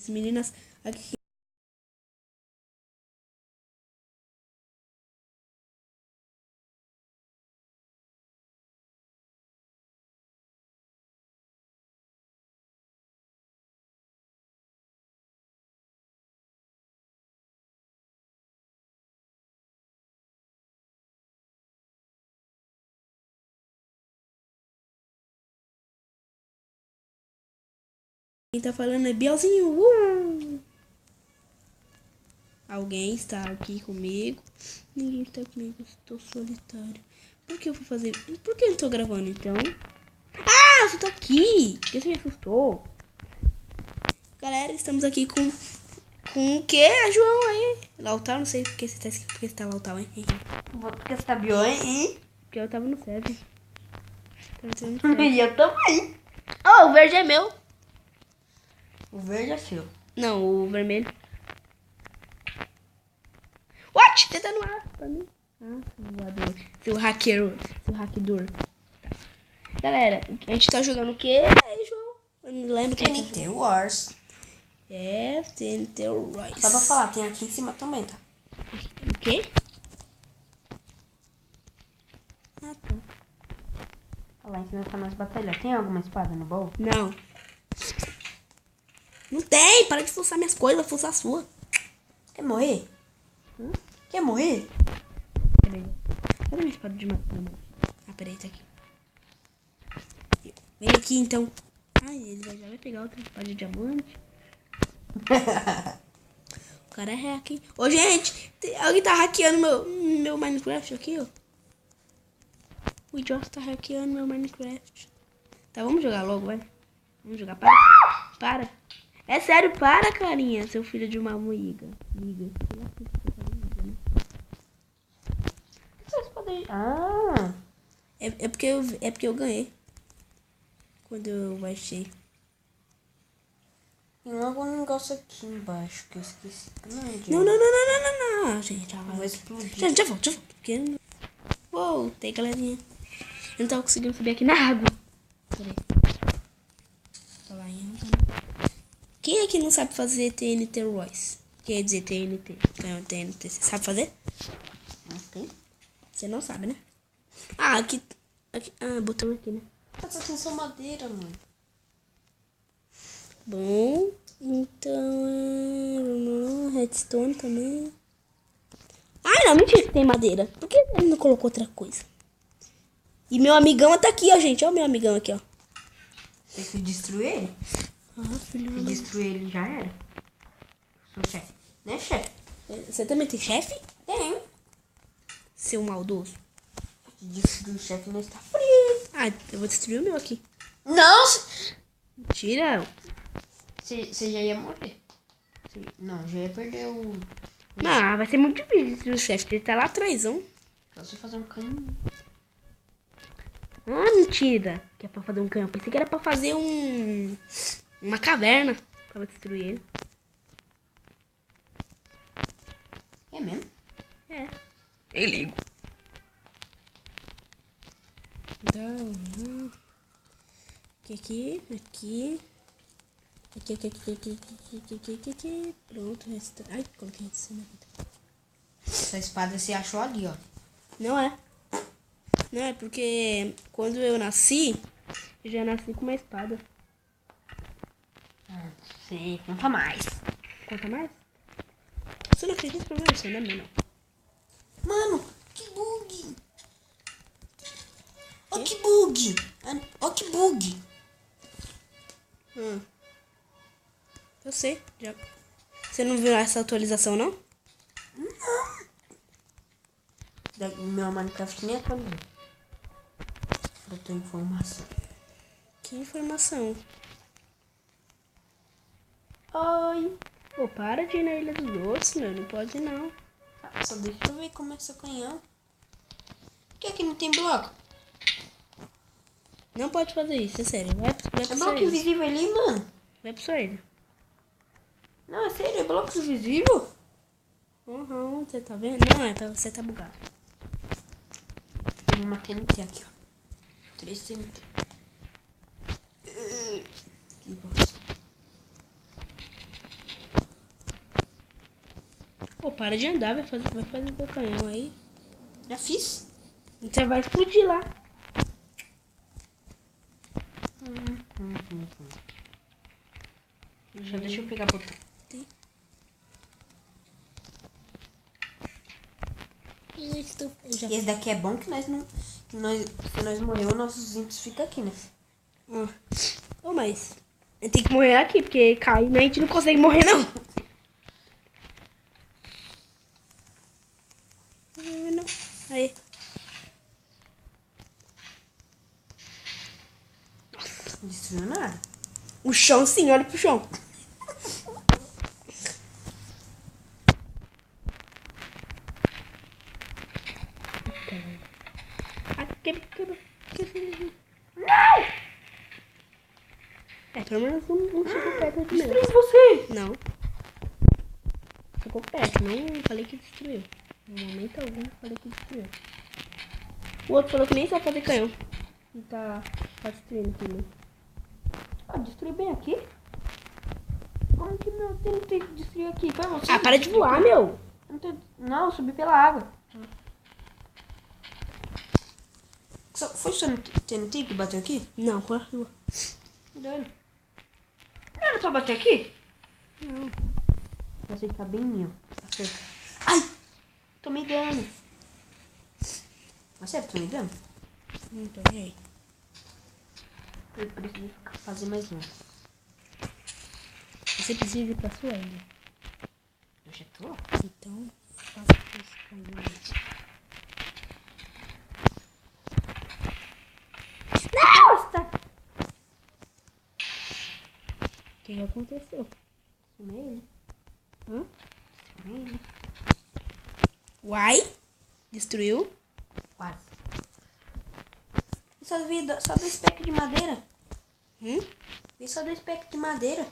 As meninas aqui. Quem tá falando é Bielzinho. Alguém está aqui comigo. Ninguém está comigo. Estou solitário. Por que eu vou fazer? Por que eu não tô gravando então? Ah, você tá aqui. Por que você me assustou? Galera, estamos aqui com o que, João aí? Lautaro, não sei porque você tá escrito. Porque você tá Lautaro, hein? Porque você tá bio, hein? Porque eu tava no SEB. E eu também. Oh, o verde é meu. O verde é seu. Não, o vermelho. What? Você tá no ar pra mim? Ah, seu voador. Seu hackdor. Tá. Galera, a gente tá jogando o quê, João? Eu não lembro que TNT Wars. é TNT Wars. Só pra falar, tem aqui em cima também, tá? O quê? Ah, tá. Olha lá, em cima tá nossa batalha. Tem alguma espada no baú? Não. Não tem. Para de forçar minhas coisas, vai forçar a sua. Quer morrer? Quer morrer? Peraí. Cadê minha espada de madeira? Ah, peraí, tá aqui. Vem aqui, então. Ai, ele já vai pegar outra espada de diamante. O cara é hack, hein? Ô, gente, alguém tá hackeando meu Minecraft aqui, ó. O idiota tá hackeando meu Minecraft. Tá, vamos jogar logo, vai. Vamos jogar. Para. É sério, para, carinha, seu filho de uma moiga. Miga. Ah, É porque eu ganhei. Quando eu baixei. tem logo um negócio aqui embaixo que eu esqueci. Não, gente. Já Vou vai. explodir. Gente, já volto. Porque... Voltei, galerinha. Eu não tava conseguindo subir aqui na água. Peraí. Tô lá em Quem é que não sabe fazer TNT Royce? Quer dizer TNT. Não, TNT. Você sabe fazer? Ok. Você não sabe, né? Ah, aqui. Ah, botão aqui, né? Essa tem só madeira, mano. Bom, então. Redstone também. Ah, não, mentira que tem madeira. Por que ele não colocou outra coisa? E meu amigão tá aqui, ó, gente. Ó, o meu amigão aqui, ó. Tem que destruir ele? Ah, filho. Se destruir ele já era. Sou chefe. Né, chefe? Você também tem chefe? Tem. Seu maldoso. Se destruir o chefe não está frio. Ah, eu vou destruir o meu aqui. Não! Mentira. Você já ia morrer. Não, já ia perder o... Não, vai ser muito difícil destruir o chefe, porque ele tá lá atrás, ó. Só você fazer um caminho. Ah, mentira. Que é pra fazer um canhão. Pensei que era pra fazer uma caverna. Pra destruir ele. É mesmo? É. Eu ligo. Então, aqui. Aqui. Pronto, restaura. Ai, coloquei redstone aqui. Essa espada você achou ali, ó. Não é. Não é porque quando eu nasci, eu já nasci com uma espada. Ah, sei, conta mais. Conta mais? Você não acredita pra você, né, mano? Mano, que bug! Ó que bug! Ó que bug! Eu sei, já. Você não viu essa atualização, não? Meu Minecraft nem atualizou. Botou informação. Que informação. Oi! Pô, para de ir na Ilha dos Doces, meu. Não pode não. Ah, só deixa eu ver como é essa canhão. Por que aqui não tem bloco? Não pode fazer isso, é sério. Vai É pro bloco Sueli. invisível ali, mano. Vai pro Sueli. Não, é sério, é bloco invisível. Uhum, você tá vendo? Não, é pra você tá bugado. Tem uma TNT aqui, ó. 3 TNT. Que bosta. Pô, para de andar, vai fazer teu canhão aí. Já fiz. Você vai explodir lá. Deixa eu pegar o botão. Eu já... E esse daqui é bom que nós não... se nós morrer, nossos ímpios ficam aqui, né? Ô, mas... tem que morrer aqui, porque caindo a gente não consegue morrer, não. Não. Aí. Não destruiu nada. O chão, sim, olha pro chão. Quebra. Não! Pelo menos não chegou perto de mim. Destruiu você! Não. Chegou perto, não falei que destruiu. No momento algum, falei que destruiu. O outro falou que nem sabe fazer canhão. E tá destruindo também. Destruiu bem aqui? Como que meu tem que destruir aqui? Foi você? Para de voar, meu. Não, eu subi pela água. Foi o seu TNT que bateu aqui? Não, foi a sua. Não era só bater aqui? Não. Você tá bem meu. Acerta. Ai! Tomei dano. Acerta, tomei dano? Não peguei. Eu preciso fazer mais um. Você precisa ir pra sua ilha. Eu já tô? Então, faça isso comigo. Nossa! O que aconteceu? Sumei ele. Sumei ele. Uai? Destruiu? Quase. Só dois packs de madeira. E só dois packs de madeira.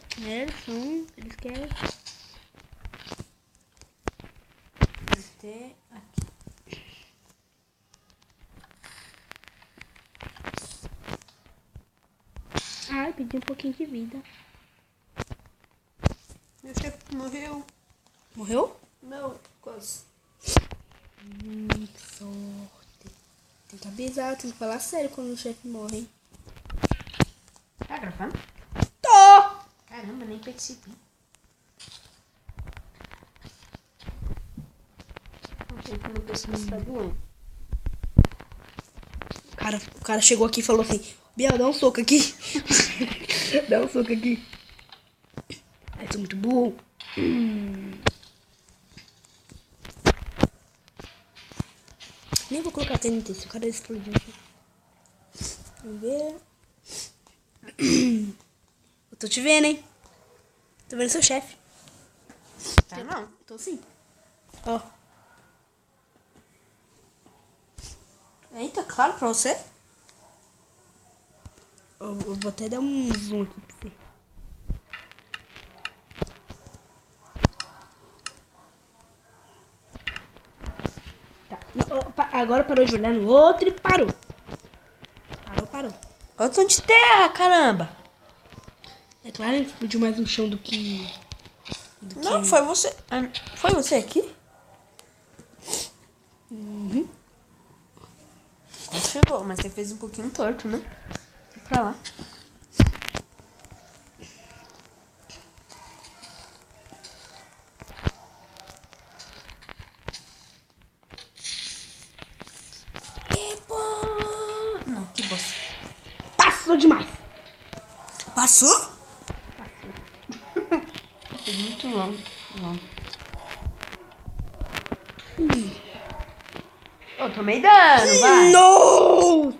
Eles querem. Até aqui. Ai, pedi um pouquinho de vida. Meu chefe morreu. Morreu? Não, quase. Que sorte. Tem que avisar, tem que falar sério quando o chefe morre, hein? Tá gravando? Tô! Caramba, nem percebi. Não sei como eu percebi que tá doendo. O cara chegou aqui e falou assim: Biel, dá um soco aqui. Dá um soco aqui. Ai, sou muito burro. Nem vou colocar TNT se o cara explodir aqui. Vamos ver. Eu tô te vendo, hein? Tô vendo seu chefe. Tá não? Tô sim. Ó. Eita, claro pra você. Eu vou até dar um zoom aqui pra você. Tá. Agora parou de olhar no outro e parou. Parou. Olha o tom de terra, caramba. É claro que explodiu mais no chão do que... Não, foi você. Foi você aqui? Chegou, mas você fez um pouquinho torto, né? Vai pra lá. Não, que bosta. Passou demais. Passou? Foi muito longo. Eu tomei dano, vai. Nossa!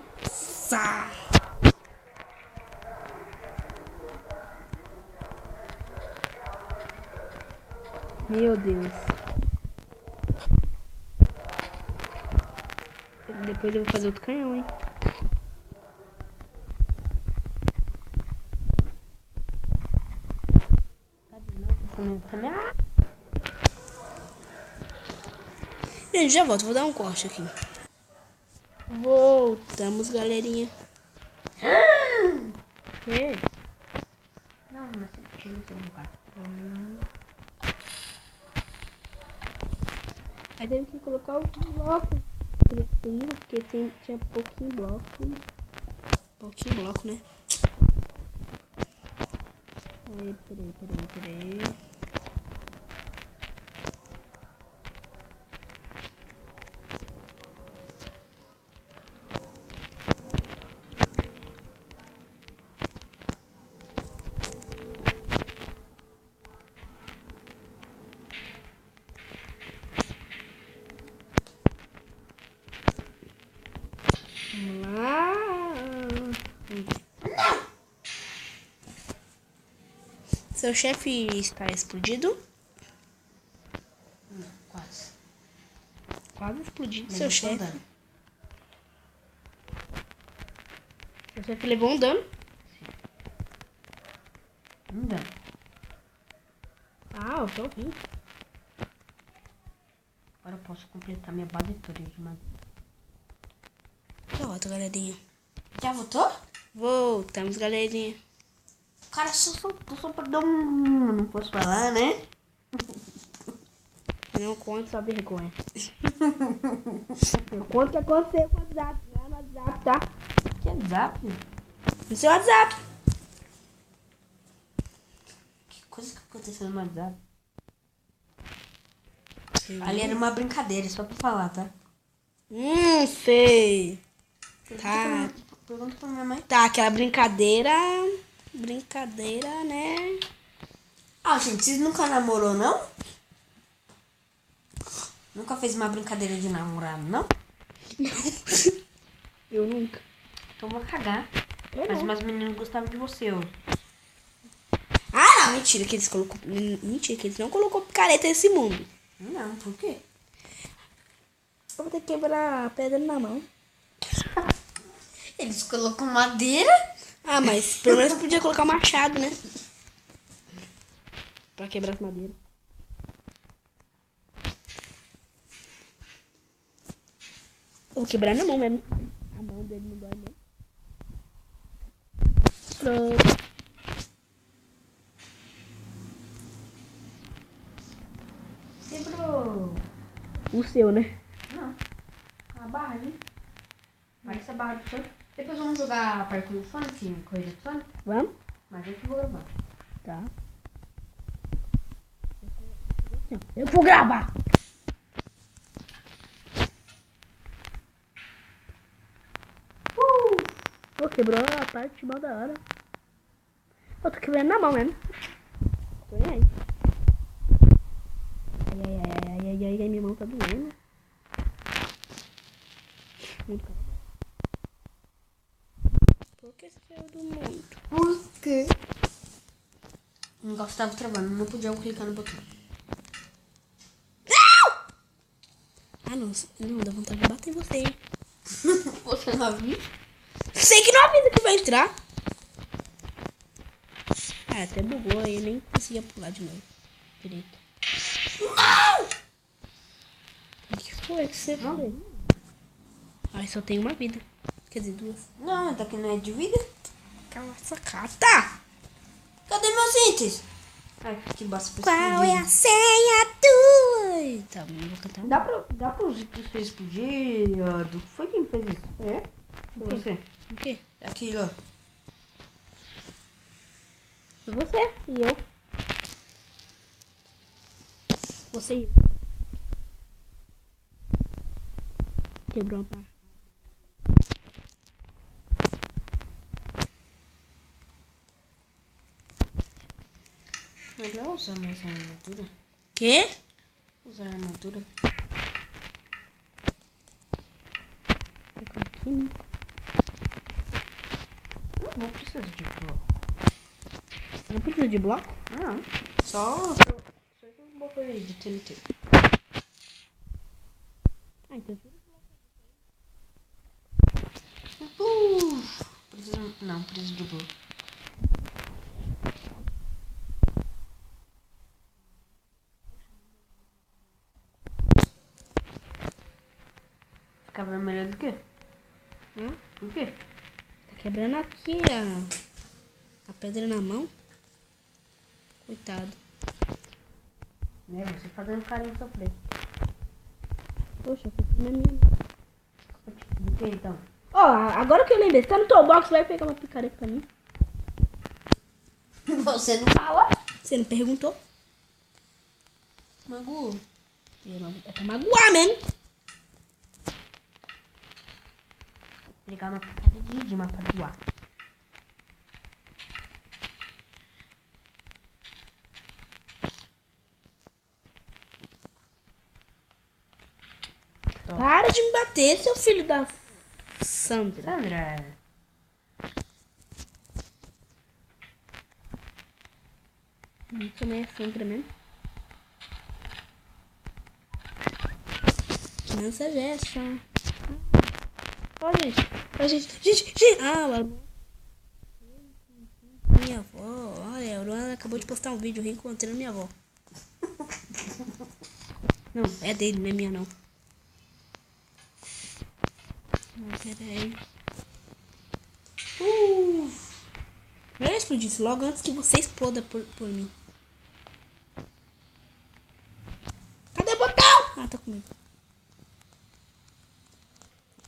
Meu Deus. Depois eu vou fazer outro canhão, hein? Gente, já volto. Vou dar um corte aqui. Voltamos, galerinha. Que? Não, mas deixa eu ver se eu não Aí teve que colocar o bloco. Porque tinha pouquinho bloco. Pouquinho bloco, né? Aí, peraí. Vamos lá. Seu chefe está explodido? Quase. Quase explodido. Levou Seu um chefe. dano. Seu chefe levou um dano. Um dano. Ah, eu tô ouvindo. Agora eu posso completar minha base toda de madeira. Pronto, galerinha. Já voltou? Voltamos, galerinha. Cara, só pra dar um... Não posso falar, né? Não conta sua vergonha. Não conta o que aconteceu com o WhatsApp. Lá no WhatsApp, tá? Que WhatsApp? No seu WhatsApp. Que coisa que aconteceu no WhatsApp? Ali era uma brincadeira, só pra falar, tá? Sei. Tá. Pergunta pra minha mãe. Tá, aquela brincadeira. Brincadeira, né? Ah, gente, vocês nunca namorou, não? Nunca fez uma brincadeira de namorado, não? Eu nunca. Então eu vou cagar. Mas meus meninos gostavam de você, ó. Ah, mentira que eles colocou. Mentira que eles não colocou picareta nesse mundo. Não, por quê? Eu vou ter que quebrar a pedra na mão. Eles colocam madeira? Ah, mas pelo menos podia colocar machado, né? Pra quebrar as madeiras. Vou quebrar na mão mesmo. A mão dele não dói mesmo. Pronto. Quebrou. O seu, né? Não. A barra ali. Vai essa barra do Sonic. Depois vamos jogar parkour do Sonic, corrida do Sonic. Vamos? Mas eu que vou gravar. Tá. Eu vou gravar. Pô, quebrou a parte mal da hora. Eu tô quebrando na mão mesmo. Tô nem aí. Ai, minha mão tá doendo. Muito calor. Por que você saiu do mundo? Por quê? O negócio tava travando, não podia clicar no botão. Ah, não. Não, dá vontade de bater em você. Você não viu? Sei que não avisa que vai entrar. Ah, até bugou aí, nem conseguia pular de novo. Direito. Não! O que foi que você fez? Ai, só tem uma vida. Quer dizer, duas. Não, daqui não é de vida. Cala essa cata! Cadê meus itens? Ai, que bosta. Qual é a senha tua? Tá, não vou cantar. Dá pra os itens pra explodir? Do que foi quem fez isso? É? Você. O quê? Aquilo, ó. Você e eu. Você e eu. Quebrou a barra. Melhor usar mais a armadura. Quê? Usar a armadura. Aqui, né? Não precisa de bloco. Não precisa de bloco? Não. Só um bloco aí de TNT. Ah, então. Não, precisa de bloco. Ficava melhor do que? O quê? Tá quebrando aqui a pedra na mão. Coitado. Né, você fazendo carinho sofrer. Poxa, essa aqui não é minha. Do que então? Ó, agora que eu lembrei, você tá no Toolbox, vai pegar uma picareta pra mim. Você não fala? Você não perguntou? Magu. É pra magoar, man. Vou pegar uma picada de Dima pra doar. Para de me bater, seu filho da Sandra. Sandra. Também é Sandra mesmo. Criança essa. Ó, gente. Ó, gente. Ah, minha avó. Olha, a Luana acabou de postar um vídeo reencontrando minha avó. Não, é dele, não é minha não. Peraí. Eu explodi isso logo antes que você exploda por mim. Cadê o botão? Ah, tá comigo.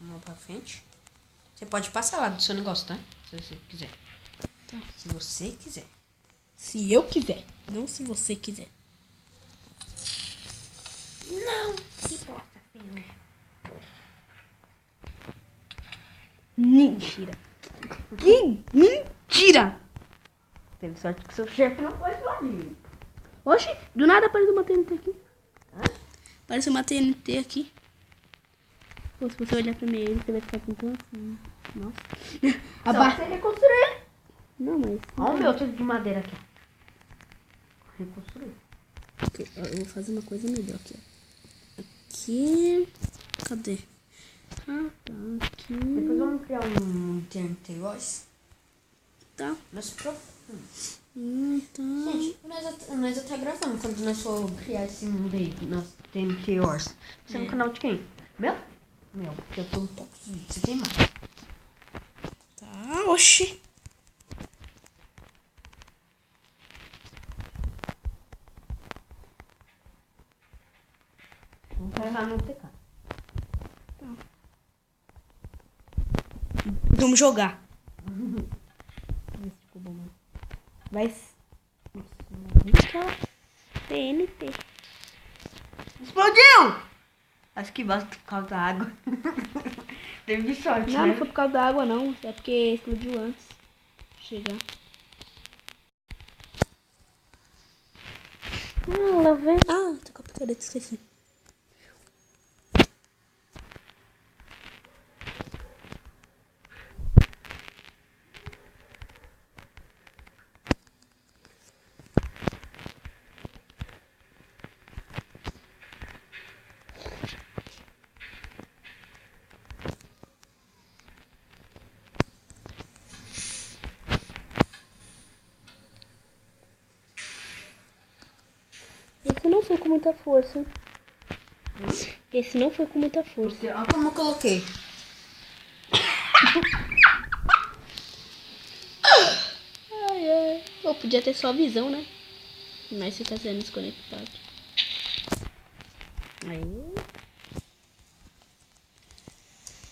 Vamos pra frente. Você pode passar lá do seu negócio, tá? Se você quiser. Tá. Se você quiser. Se eu quiser, não se você quiser. Não, que bosta, filho. Mentira. Que mentira! Teve sorte que seu chefe não foi explodir. Oxi, do nada apareceu uma TNT aqui. Apareceu uma TNT aqui. Pô, se você olhar pra mim, você vai ficar pensando assim. Nossa. A base é reconstruir. Não, mas... Olha o meu tudo de madeira aqui. Reconstruir. Ok, eu vou fazer uma coisa melhor aqui, ó. Aqui... Cadê? Ah, tá. Aqui... Depois vamos criar um TNT Voice. Tá. Mas pro... Tá. Gente, nós até gravamos quando nós for criar esse mundo aí, nosso TNT Wars. Você é no canal de quem? Meu? Meu, porque eu tô top. Você tem mais. Tá, oxi. Vamos carregar no TK. Vamos jogar. Esse ficou bom, mano. Vai... Aquela TNT. Explodiu! Acho que basta por causa da água. Teve sorte, Não, né? não foi por causa da água, não. É porque explodiu antes de chegar. Ah, lá vem. Ah, tô com a picareta, esqueci. Esse não foi com muita força. Esse não foi com muita força. Porque, olha como eu coloquei. Ai, ai. Pô, podia ter só visão, né? Mas você tá sendo desconectado. Aí.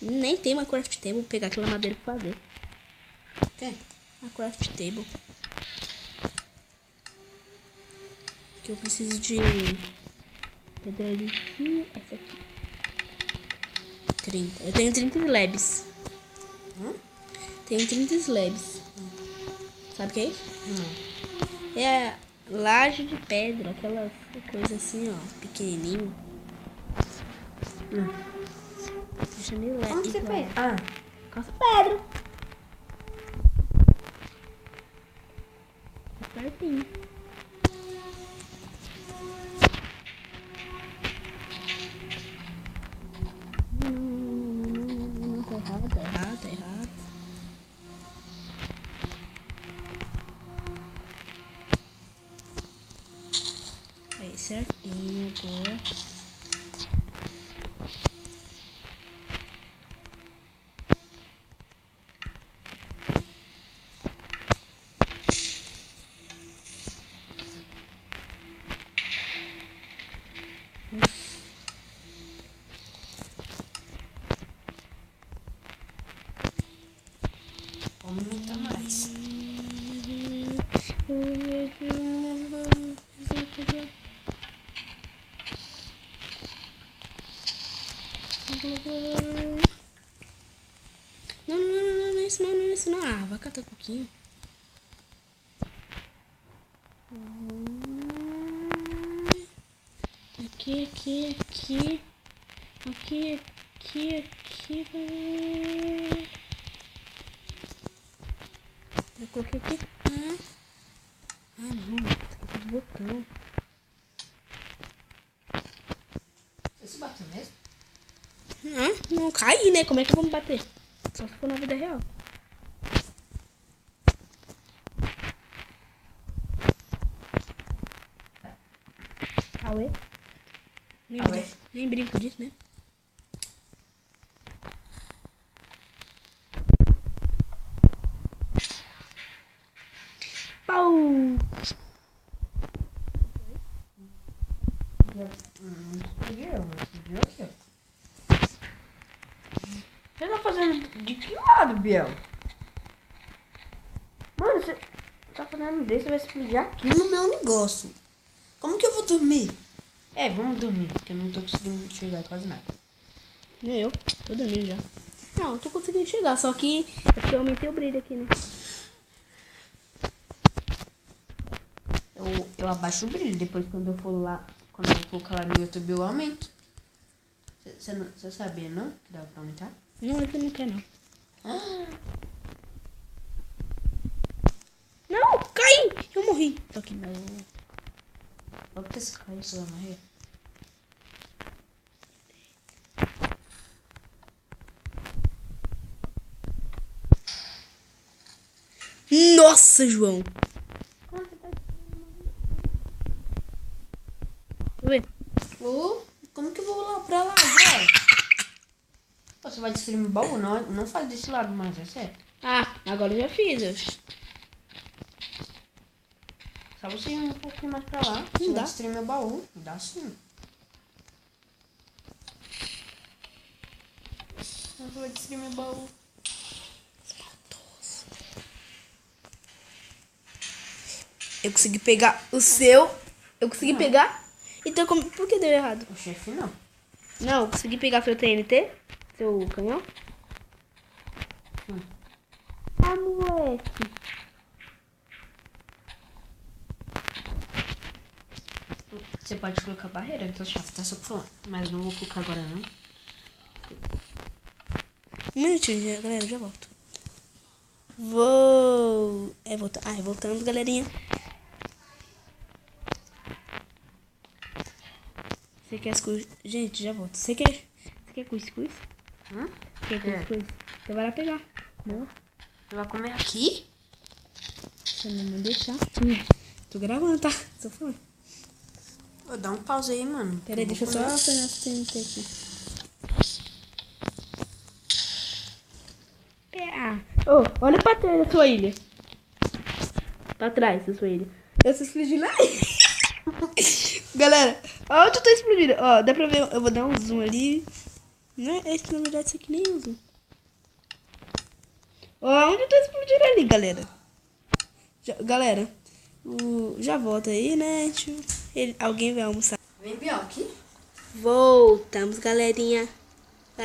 Nem tem uma craft table. Vou pegar aquela madeira pra fazer. Tem? A craft table. Que eu preciso de pedra ali. Essa aqui. 30. Eu tenho 30 slabs. Tenho 30 slabs. Sabe o que é isso? É laje de pedra, aquela coisa assim, ó, pequenininho. Deixa eu me ler. Como você fez? Ah, Calça pedra. Pertinho. Não, tá errado. Aí, certinho agora. vai catar um pouquinho. Aqui. Eu coloquei aqui. Não. Esqueci do botão. Você se bateu mesmo? Não caí, né? Como é que eu vou me bater? Só se for na vida real. Auê. Nem brinco disso, né? Pau! Você tá fazendo de que lado, Biel? Mano, você tá fazendo desse, vai explodir aqui no meu negócio. Como que eu vou dormir? Vamos dormir, porque eu não tô conseguindo enxergar quase nada. Nem eu. Tô dormindo já. Não, eu tô conseguindo chegar, só que é porque eu aumentei o brilho aqui, né? Eu abaixo o brilho, depois quando eu for lá, quando eu colocar lá no YouTube eu aumento. Você sabia, não? Que dá pra aumentar? Não, esse não quer, não. Não, caí! Eu morri. Só que não. Logo que você caiu, você vai morrer. Nossa, João. Vê. Como que eu vou lá pra lá, velho? Você vai destruir meu baú? Não faz desse lado mais, é sério. Agora eu já fiz. Só você ir um pouquinho mais pra lá. Você Não vai dá. destruir meu baú. Dá sim. Você vai destruir meu baú. Eu consegui pegar o seu. Eu consegui pegar. Então, por que deu errado? O chefe não. Não, eu consegui pegar seu TNT. Seu canhão. Moleque. Você pode colocar barreira, então o chefe tá só falando. Mas não vou colocar agora não. Um minutinho, galera, já volto. Vou. Voltando, galerinha. Você quer cuscuz? Gente, já volto. Você quer cuscuz? Quer cuscuz? Você vai lá pegar. Não? Você vai comer aqui? Você não me deixar. Tô gravando, tá? Tô falando. Vou dar um pause aí, mano. Peraí, deixa eu só apertar essa TNT aqui. Olha pra trás da sua ilha. Pra trás da sua ilha. Eu tô explodindo aí. Galera, onde eu tô explodindo? Ó, dá pra ver. Eu vou dar um zoom ali. Né? Esse, na verdade, isso aqui nem é um zoom. Ó, onde eu tô explodindo ali, galera? Galera, já volta aí, né? Alguém vai almoçar. Vem, Biel, aqui. Voltamos, galerinha. Tá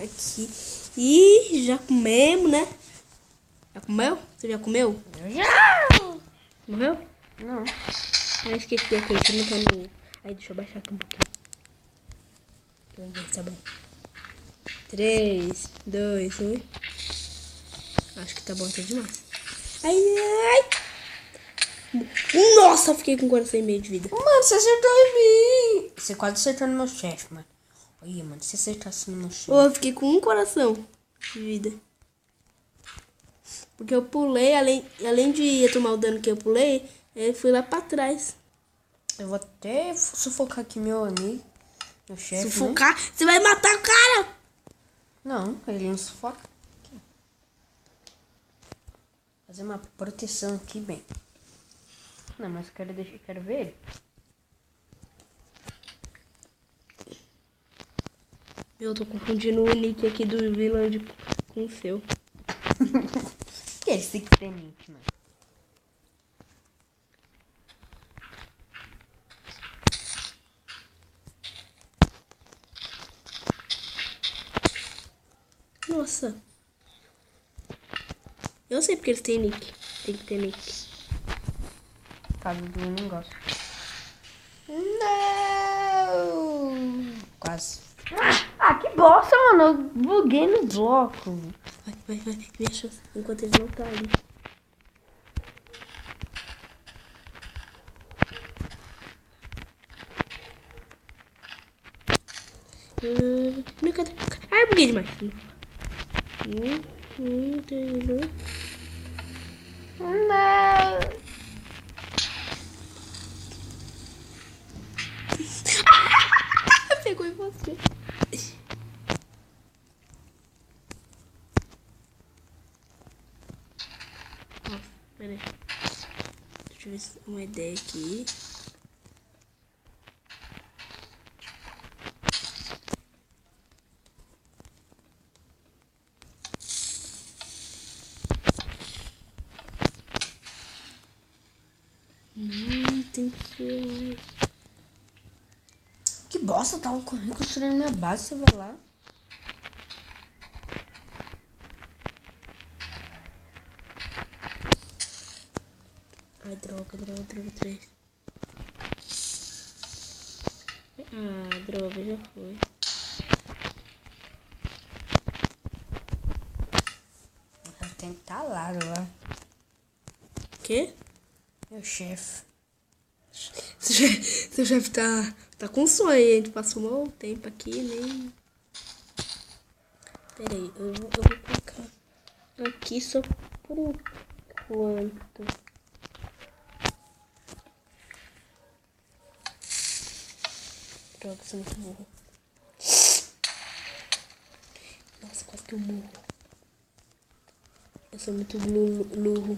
aqui. E já comemos, né? Já comeu? Você já comeu? Já! Morreu? Não. Esqueci aqui, você não tá no... Aí, deixa eu baixar aqui um pouquinho. Vamos ver se tá bom. 3, 2, 1. Acho que tá bom até demais. Ai. Nossa, eu fiquei com o coração e meio de vida. Mano, você acertou em mim. Você quase acertou no meu chefe, mano. Olha, mano, se acertasse no meu chefe. Eu fiquei com um coração de vida. Porque eu pulei, além de tomar o dano que eu pulei, eu fui lá pra trás. Eu vou até sufocar aqui meu amigo, meu chefe. Sufocar? Né? Você vai matar o cara! Não, ele não sufoca. Aqui. Fazer uma proteção aqui, bem. Não, mas quero ver ele. Eu tô confundindo o nick aqui do Village com o seu. Que esse que tem nick, mano? Nossa. Eu sei porque eles têm nick. Tem que ter nick. Caso do negócio. Não! Quase. Ah, que bosta, mano. Eu buguei no bloco. Vai. Minha chance. Enquanto eles não estão ali. Meu, cadê? Ai, eu buguei demais. Não! Pegou em você. Ó, pera aí. Deixa eu ver uma ideia aqui. Tem que ser mais. Que bosta, eu tava construindo minha base, você vai lá. Ai, droga, 3. Ah, droga, já foi. Tem que estar lá, lá. Quê? Meu chefe. Seu chefe tá com sonho, a gente passou um mau tempo aqui, nem... Pera aí, eu vou colocar aqui só por enquanto. Droga, sou muito burro. Nossa, quase que eu morro. Eu sou muito burro.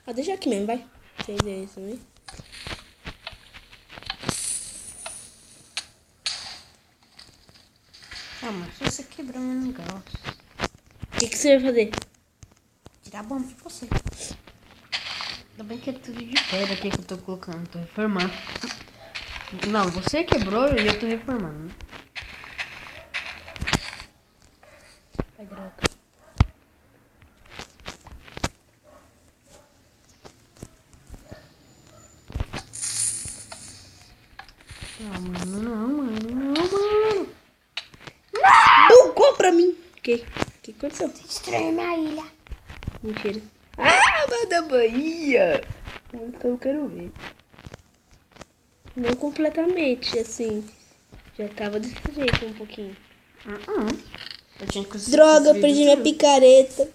Ah, deixa aqui mesmo, vai. Sem ideia isso também. Ah, mas se você quebrar meu negócio. O que você vai fazer? Tirar a bomba pra você. Ainda bem que é tudo de pedra aqui que eu tô colocando. Tô reformando. Não, você quebrou e eu tô reformando. Ai, droga. Não, mano. Bugou pra mim. O que aconteceu? Destruiu minha ilha. Mentira. Ah, mas da Bahia. Então eu quero ver. Não completamente, assim. Já tava desse jeito um pouquinho. Eu tinha que Droga, eu perdi minha picareta.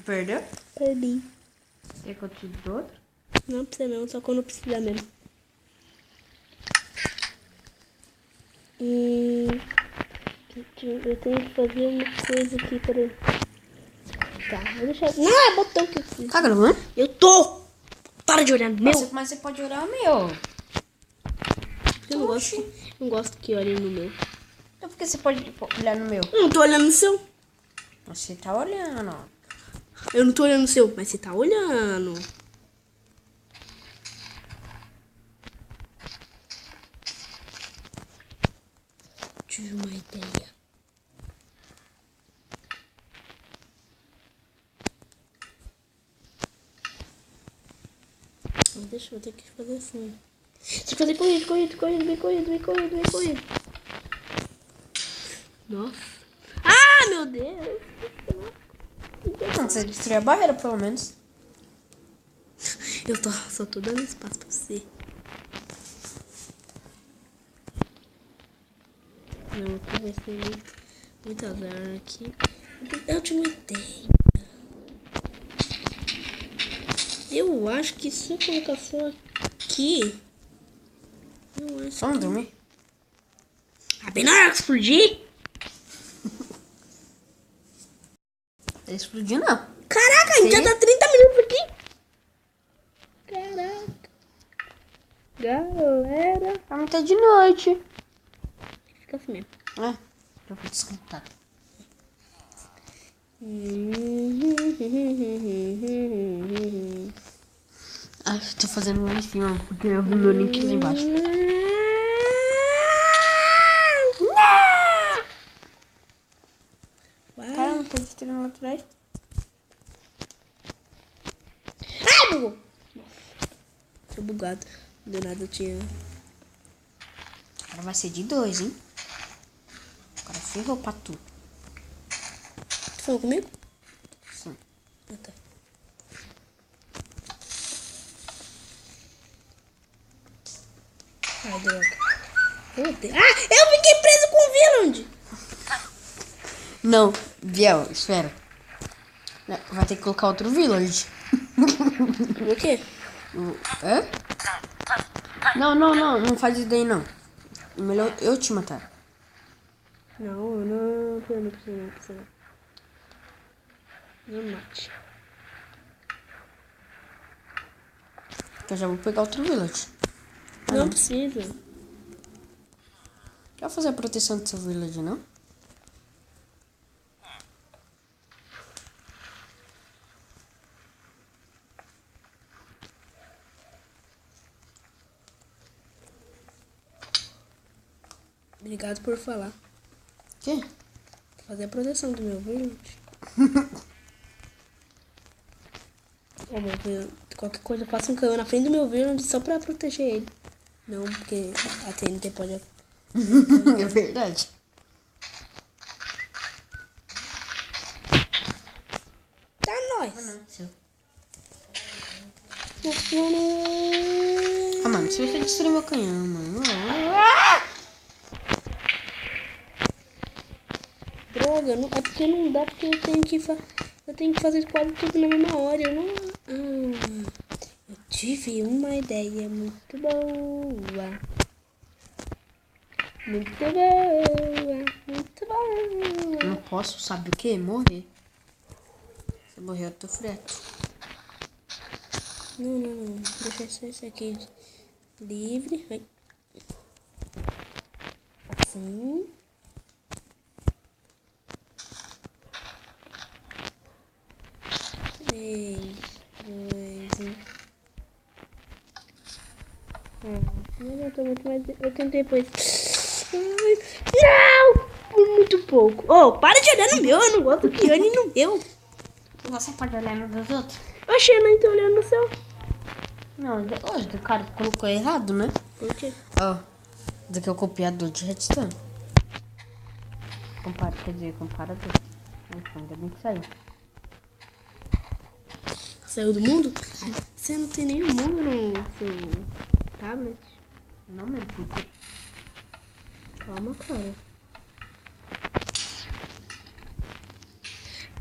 Perdeu? Perdi. Quer que eu te dou outro? Não precisa não, só quando precisar mesmo. Eu tenho que fazer uma coisa aqui, peraí. Tá, vou deixar... Não, é botão que eu fiz. Tá gravando? Eu tô! Para de olhar no meu. Mas você pode olhar o meu. Eu não gosto que olhem no meu. Então por que você pode olhar no meu? Eu não tô olhando no seu. Você tá olhando. Eu não tô olhando no seu, mas você tá olhando. Tive uma ideia. Deixa eu ter que fazer assim. Tem que fazer corrido. Nossa. Ah, meu Deus. Não, você destruiu a barreira, pelo menos. Eu só tô dando espaço pra você. Não, aqui vai ser muito azar aqui. Eu tinha uma ideia. Eu acho que se eu colocar só aqui... Eu acho Vamos dormir? Ah, bem na hora que explodir. Explodiu não. Caraca, a gente já tá 30 minutos aqui. Caraca. Galera. Vamos até de noite. Fica assim mesmo. É, eu vou descontar. Ah, tô fazendo lá em cima, porque eu vi meu link lá embaixo. destruindo lá atrás. Ai, bugou. Tô bugado. Do nada eu tinha... Agora vai ser de 2, hein? Agora ferrou pra tu. Tu falou comigo? Sim. Ah, tá. Ai, droga. Eu fiquei preso com o Villand. Não, Biel, espera. Vai ter que colocar outro village. O quê? Hã? Não faz isso daí não. Melhor eu te matar. Não precisa. Não mate. Que eu já vou pegar outro village. Não precisa. Quer fazer a proteção do seu village, não? Obrigado por falar. Quê? Fazer a proteção do meu Villand. Qualquer coisa, eu faço um canhão na frente do meu Villand só pra proteger ele. Não, porque a TNT pode... É verdade. Tá nóis. Seu. Funciona. Ah, mano, se você destruir meu canhão, mano. Droga, não, é porque não dá, porque eu tenho que fazer quase tudo na mesma hora. Eu não... eu tive uma ideia muito boa. Muito boa, muito boa. Não posso, sabe o quê? Morrer. Se eu morrer, eu tô freto. Não. Deixa só isso aqui livre. Vai. Assim. Três, dois, não adianta muito, mas eu tentei depois. Não! Muito pouco. Oh, para de olhar no meu, eu não gosto que olhe no meu. Você pode olhar no dos outros? Oxe, eu não tô olhando no seu. Não, hoje o cara colocou errado, né? Por quê? Ó, daqui é o copiador de redstone. Comparador. Ainda bem que saiu. Saiu do mundo? Você não tem nenhum mundo no seu tablet? Não mesmo, porque... Calma, cara.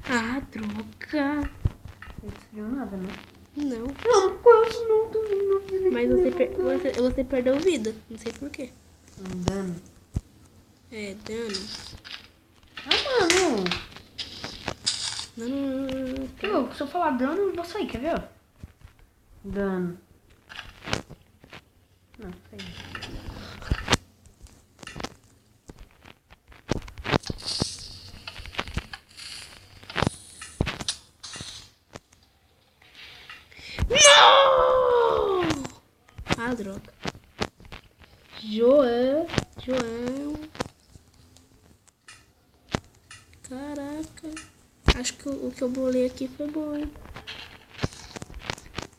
Ah, droga. Não destruiu nada, né? Não. Não, quase não tô vendo. Mas você perdeu vida. Não sei por quê. Um dano. É, dano. Ah, mano. Não. Se eu falar dano, eu vou sair, quer ver? Dano. Não, sei. Não! Ah, droga. João. Caraca. Acho que o que eu bolei aqui foi bom, hein?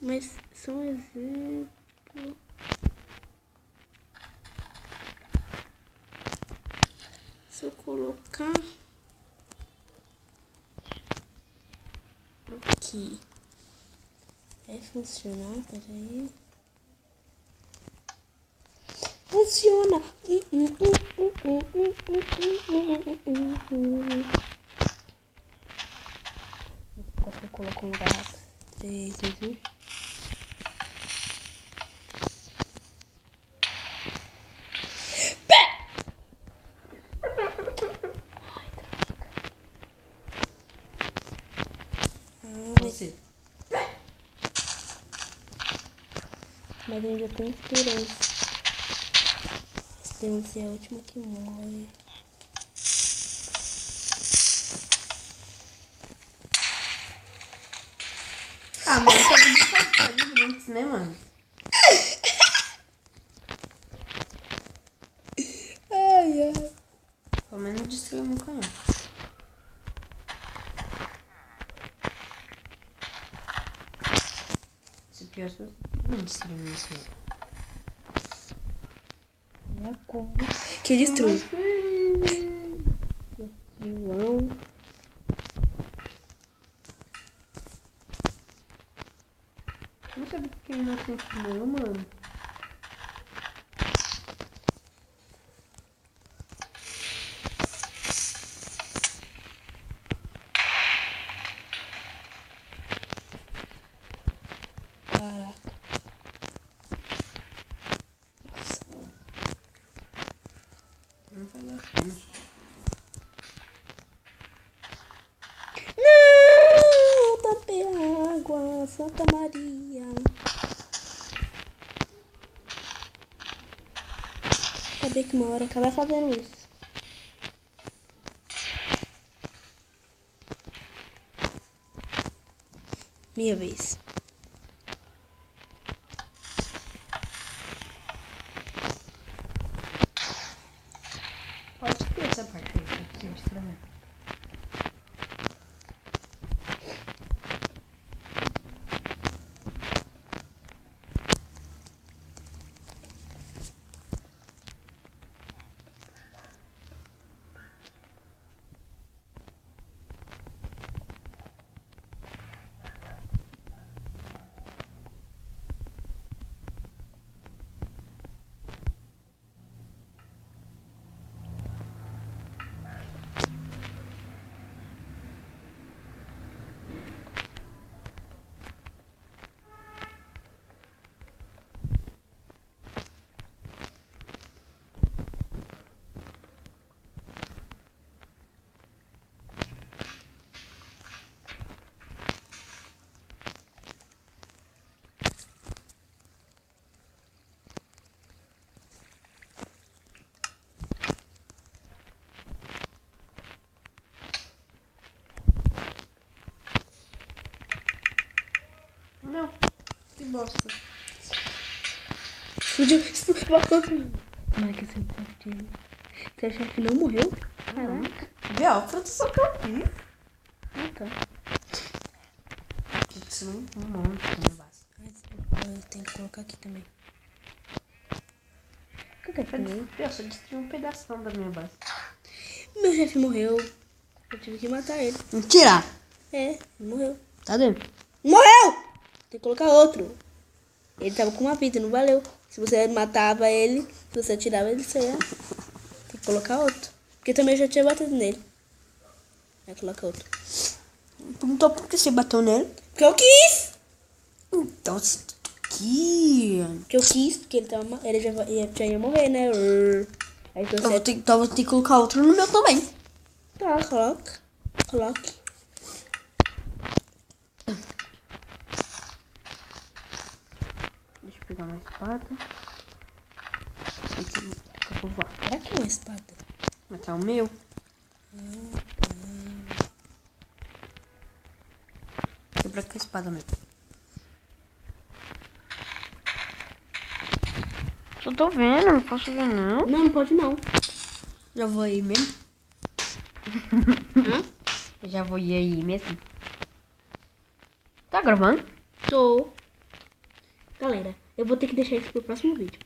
Mas só um exemplo. Se eu colocar aqui, vai funcionar? Peraí. Funciona! Eu coloco um lugar rápido. 3, 2, 1. Você. Mas ainda tem esperança. Esperança é a última que morre. Ah, mano, tá de antes, né, mano? Ai. Pelo menos destruiu meu canhão. crianças não destruem isso. Que destrui. João. Não sabe que ele não tem não, mano. Caraca. Não vai dar pena. Não, tapei a água, Santa Maria. Sabia que uma hora acabar fazendo isso. Minha vez. Pode ter essa parte aí, pra você distrair. Não, que bosta. Explodiu. Ai, que seu chefe. Seu chefe não morreu? Caraca. Vê a produção que eu fiz. Ah, tá. Isso não um monte de base. Eu tenho que colocar aqui também. O que é que Eu só destruí um pedação da minha base. Meu chefe morreu. Eu tive que matar ele. Mentira! É, ele morreu. Tá dentro? Morreu! Tem que colocar outro. Ele tava com uma vida, não valeu. Se você matava ele, se você atirava ele, você ia. Tem que colocar outro. Porque também eu já tinha batido nele. Vai colocar outro. Perguntou por que você bateu nele? Porque eu quis! Então, que... Porque eu quis, porque ele já ia morrer, né? Aí Então você. eu vou ter que colocar outro no meu também. Tá, coloca. Coloque. Deixa eu pegar uma espada. Eu vou voar. Será que é uma espada? Mas tá o meu. Quebra com a espada mesmo. Só tô vendo, não posso ver não. Não, não pode não. Já vou aí mesmo. Hã? Eu já vou ir aí mesmo. Tá gravando? Tô. Galera, eu vou ter que deixar isso pro próximo vídeo.